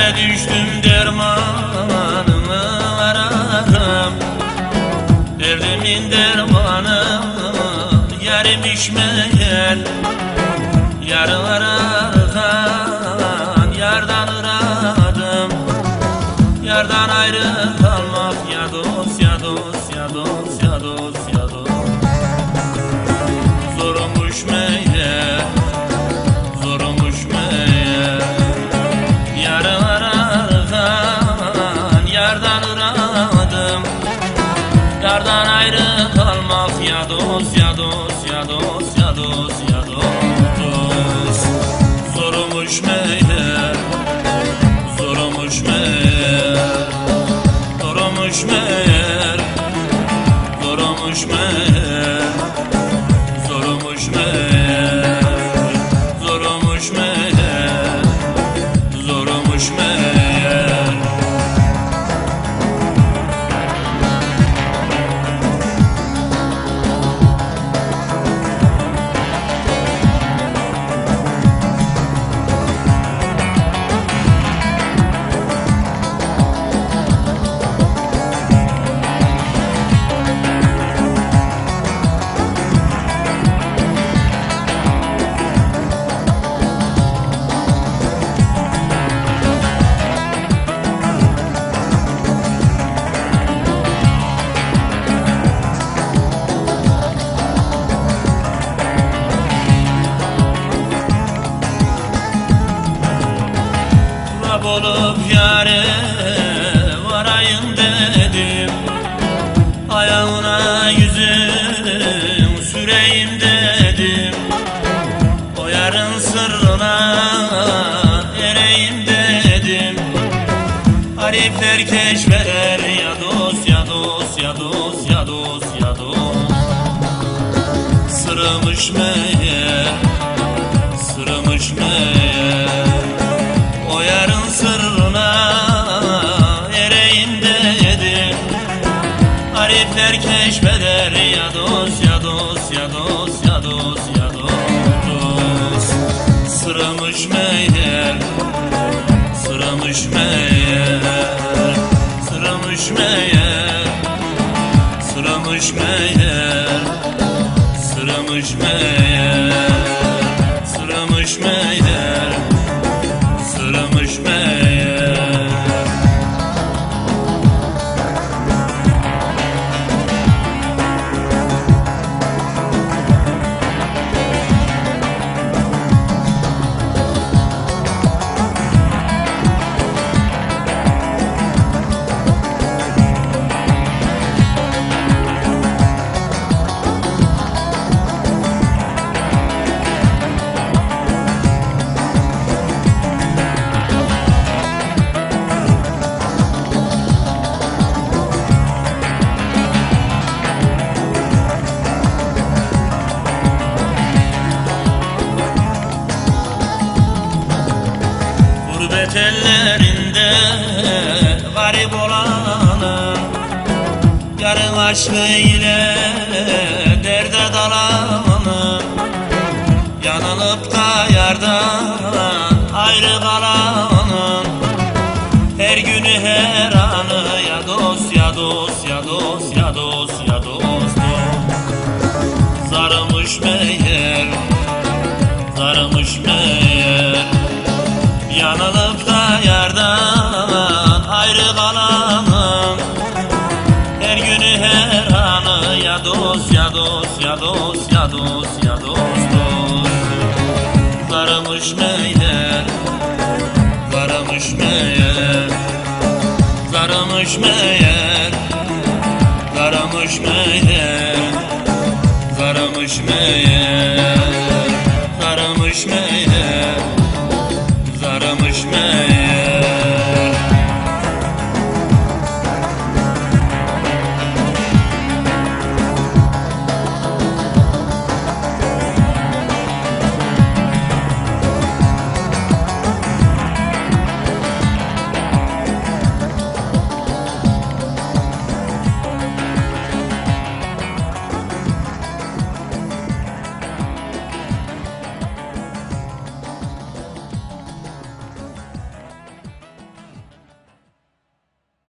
Derde düştüm dermanını ararım. Derdimin dermanı yarimiş meğer. Yarı ararken yardan aradım. Yardan ayrı kalmak ya dost ya dost ya dost ya dost ya dost. Zormuş meğer, zormuş meğer. Yarı ararken yardan aradım. Yardan ayrı kalmak ya dost ya dost ya dost ya dost ya dost. Zormuş meğer, zormuş meğer, zormuş meğer, zormuş meğer, zormuş meğer, zormuş meğer, zormuş meğer. Olup yâre varayım dedim. Ayağına yüzüm süreyim dedim. O yarın sırrına ereyim dedim. Harifler keşfeder ya dost ya dost ya dost ya dost ya dost. Sırımış meğer, sırımış meğer. O yarın sırrına ereyim dedim. Harifler keşfeder ya dost ya dost ya dost ya dost ya dost. Sırımış meğer, sırımış meğer, sırımış meğer, sırımış meğer, sırımış meğer, sırımış meğer, sırımış meğer. Gurbet ellerinde garip olanım, yarın aşkı ile derde dalanım. Yanılıp da yardan ayrı kalanım. Her günü her anı ya dost ya dost ya dost ya dost ya dost. Zarımış meğer, zarımış meğer. Yanılıp da yardan ayrı kalanım. Her günü her anı ya dost ya dost ya dost ya dost ya dost. Zarımış meğer, zarımış meğer, zarımış meğer, zarımış meğer, zarımış meğer, zarımış meğer.